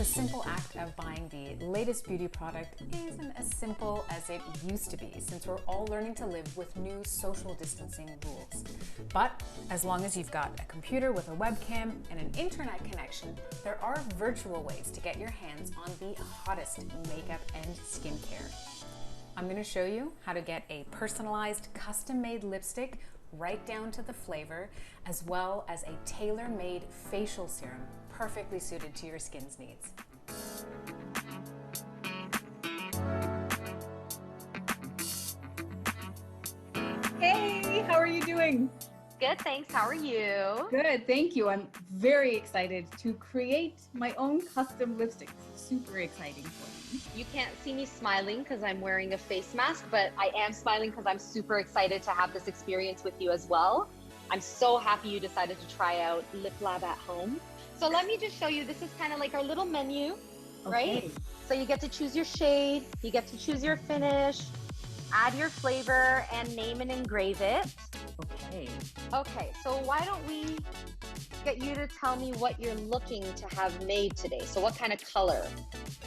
The simple act of buying the latest beauty product isn't as simple as it used to be, since we're all learning to live with new social distancing rules. But as long as you've got a computer with a webcam and an internet connection, there are virtual ways to get your hands on the hottest makeup and skincare. I'm going to show you how to get a personalized, custom-made lipstick right down to the flavor, as well as a tailor-made facial serum perfectly suited to your skin's needs. Hey, how are you doing? Good, thanks. How are you? Good, thank you. I'm very excited to create my own custom lipstick. Super exciting for me. You can't see me smiling because I'm wearing a face mask, but I am smiling because I'm super excited to have this experience with you as well. I'm so happy you decided to try out Lip Lab at home. So let me just show you, this is kind of like our little menu, right? So you get to choose your shade, you get to choose your finish, add your flavor, and name and engrave it. Okay, so why don't we get you to tell me what you're looking to have made today? So what kind of color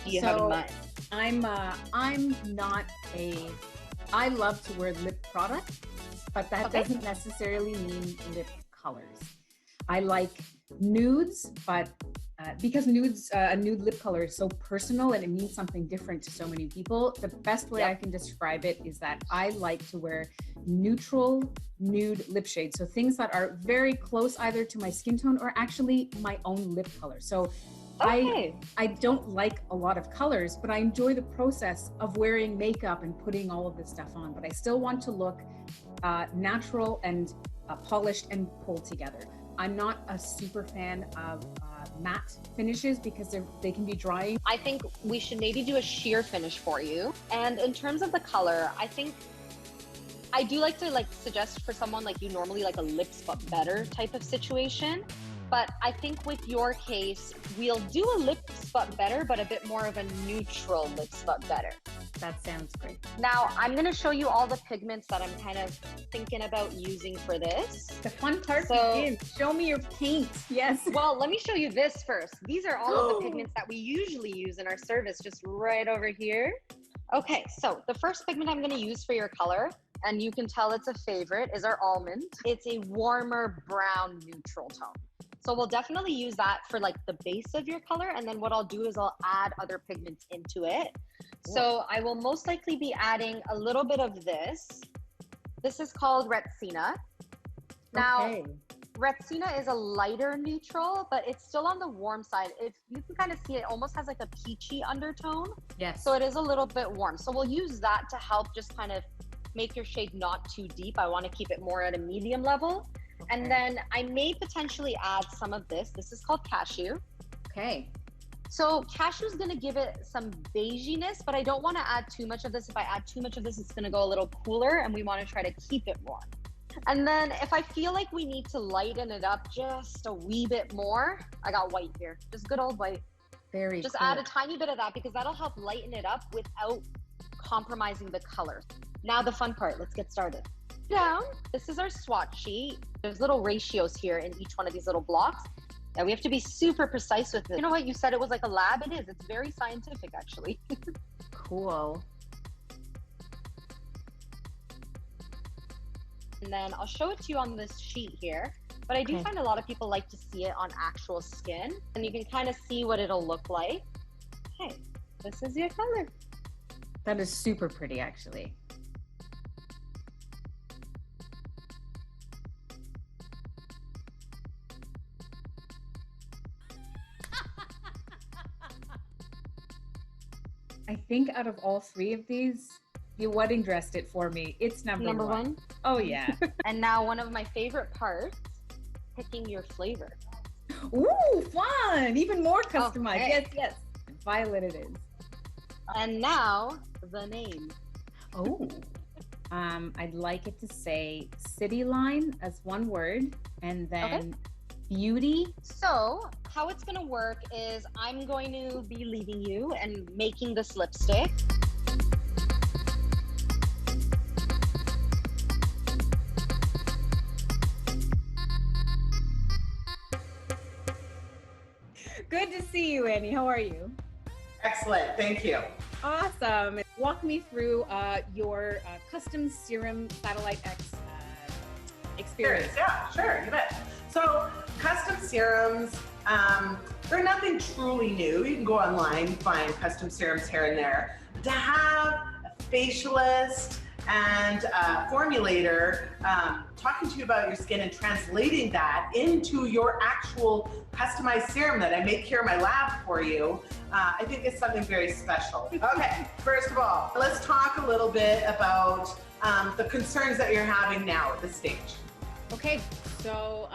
do you have in mind? I love to wear lip products, but that doesn't necessarily mean lip colors. I like nudes, but because nudes, a nude lip color is so personal and it means something different to so many people, the best way I can describe it is that I like to wear neutral nude lip shades. So things that are very close either to my skin tone or actually my own lip color. So I don't like a lot of colors, but I enjoy the process of wearing makeup and putting all of this stuff on, but I still want to look natural and polished and pulled together. I'm not a super fan of matte finishes because they can be drying. I think we should maybe do a sheer finish for you. And in terms of the color, I think I do like to suggest for someone like you normally like a lips but better type of situation. But I think with your case, we'll do a lips but better, but a bit more of a neutral lips but better. That sounds great. Now, I'm going to show you all the pigments that I'm kind of thinking about using for this. The fun part begins. Show me your paint. Yes. Well, let me show you this first. These are all of the pigments that we usually use in our service, just right over here. Okay, so the first pigment I'm going to use for your color, and you can tell it's a favorite, is our almond. It's a warmer brown neutral tone. So we'll definitely use that for like the base of your color. And then what I'll do is I'll add other pigments into it. So I will most likely be adding a little bit of this. This is called Retsina. Now, Retsina is a lighter neutral, but it's still on the warm side. If you can kind of see, it almost has like a peachy undertone. Yes. So it is a little bit warm. So we'll use that to help just kind of make your shade not too deep. I want to keep it more at a medium level. And then I may potentially add some of this. This is called cashew. Okay. So cashew is going to give it some beiginess, but I don't want to add too much of this. If I add too much of this, it's going to go a little cooler, and we want to try to keep it warm. And then if I feel like we need to lighten it up just a wee bit more, I got white here. Just good old white. Just add a tiny bit of that because that'll help lighten it up without compromising the color. Now the fun part, let's get started. Down, this is our swatch sheet. There's little ratios here in each one of these little blocks. And we have to be super precise with it. You know what? You said it was like a lab. It is. It's very scientific, actually. Cool. And then I'll show it to you on this sheet here. But I do find a lot of people like to see it on actual skin. And you can kind of see what it'll look like. Okay, this is your color. That is super pretty, actually. I think out of all three of these, you wedding dressed it for me. It's number one. Oh, yeah. And now one of my favorite parts, picking your flavor. Ooh, fun. Even more customized. Okay. Yes, yes. Violet it is. And now the name. Oh, I'd like it to say Cityline as one word, and then beauty. So how it's going to work is I'm going to be leaving you and making this lipstick. Good to see you, Annie. How are you? Excellent, thank you. Awesome. Walk me through your custom serum Satellite X experience. Yeah, sure, you bet. So custom serums, they're nothing truly new. You can go online, find custom serums here and there. To have a facialist and a formulator talking to you about your skin and translating that into your actual customized serum that I make here in my lab for you, I think is something very special. Okay, first of all, let's talk a little bit about the concerns that you're having now at this stage. Okay, so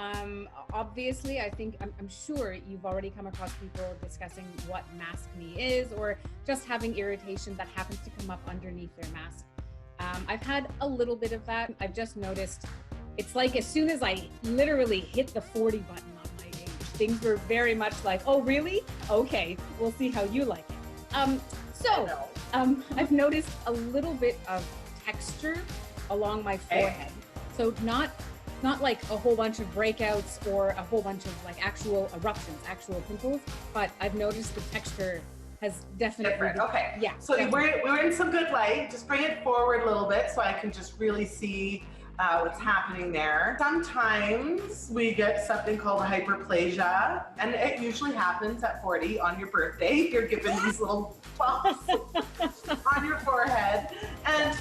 obviously, I think, I'm sure you've already come across people discussing what maskne is, or just having irritation that happens to come up underneath their mask. I've had a little bit of that. I've just noticed it's like as soon as I literally hit the 40 button on my age, things were very much like, oh, really? Okay, we'll see how you like it. I've noticed a little bit of texture along my forehead. So not like a whole bunch of breakouts or a whole bunch of like actual eruptions, actual pimples, but I've noticed the texture has definitely different. Okay. Yeah. So we're in some good light. Just bring it forward a little bit so I can just really see what's happening there. Sometimes we get something called a hyperplasia, and it usually happens at 40 on your birthday. You're given these little bumps on your forehead, and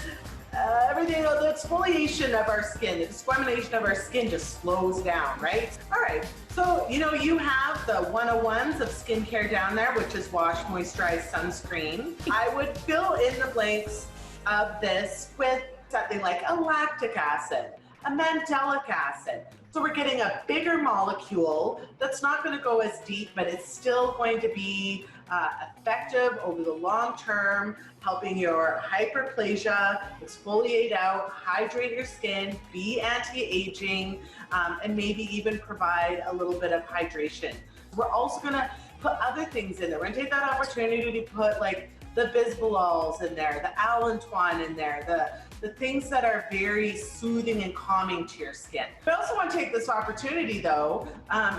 everything, the exfoliation of our skin, the discrimination of our skin just slows down, right? All right, so you have the 101s of skincare down there, which is wash, moisturize, sunscreen. I would fill in the blanks of this with something like a lactic acid, a mandelic acid. So we're getting a bigger molecule that's not going to go as deep, but it's still going to be effective over the long term, helping your hyperplasia exfoliate out, hydrate your skin, be anti-aging, and maybe even provide a little bit of hydration. We're also going to put other things in there. We're going to take that opportunity to put like the bisbalols in there, the allantoin in there, the things that are very soothing and calming to your skin. I also want to take this opportunity though,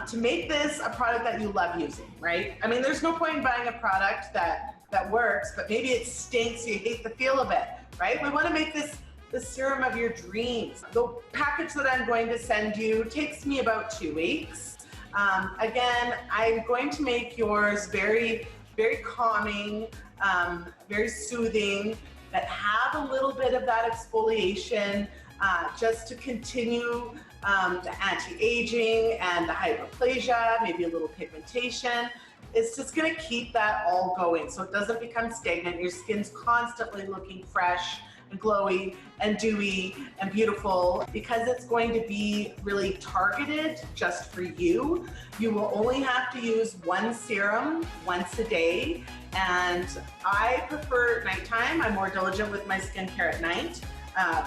to make this a product that you love using, right? I mean, there's no point in buying a product that works, but maybe it stinks, you hate the feel of it, right? We want to make this the serum of your dreams. The package that I'm going to send you takes me about 2 weeks. Again, I'm going to make yours very, very calming, very soothing, that have a little bit of that exfoliation just to continue the anti-aging and the hyperplasia, maybe a little pigmentation. It's just gonna keep that all going so it doesn't become stagnant. Your skin's constantly looking fresh and glowy and dewy and beautiful because it's going to be really targeted just for you. You will only have to use one serum once a day, and I prefer nighttime. I'm more diligent with my skincare at night,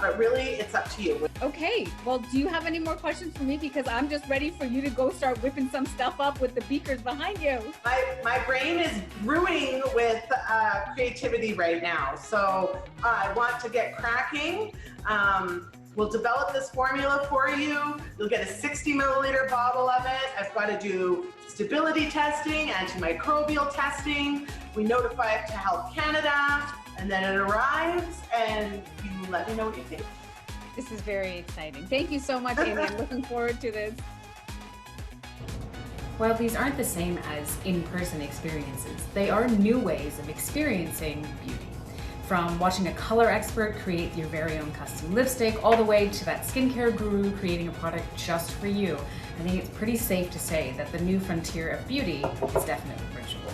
but really it's up to you. Okay, well, do you have any more questions for me? Because I'm just ready for you to go start whipping some stuff up with the beakers behind you. My brain is brewing with creativity right now, so I want to get cracking. We'll develop this formula for you. You'll get a 60 milliliter bottle of it. I've got to do stability testing, antimicrobial testing. We notify it to Health Canada, and then it arrives, and you let me know what you think. This is very exciting. Thank you so much, Amy. I'm looking forward to this. While these aren't the same as in-person experiences, they are new ways of experiencing beauty. From watching a color expert create your very own custom lipstick, all the way to that skincare guru creating a product just for you, I think it's pretty safe to say that the new frontier of beauty is definitely virtual.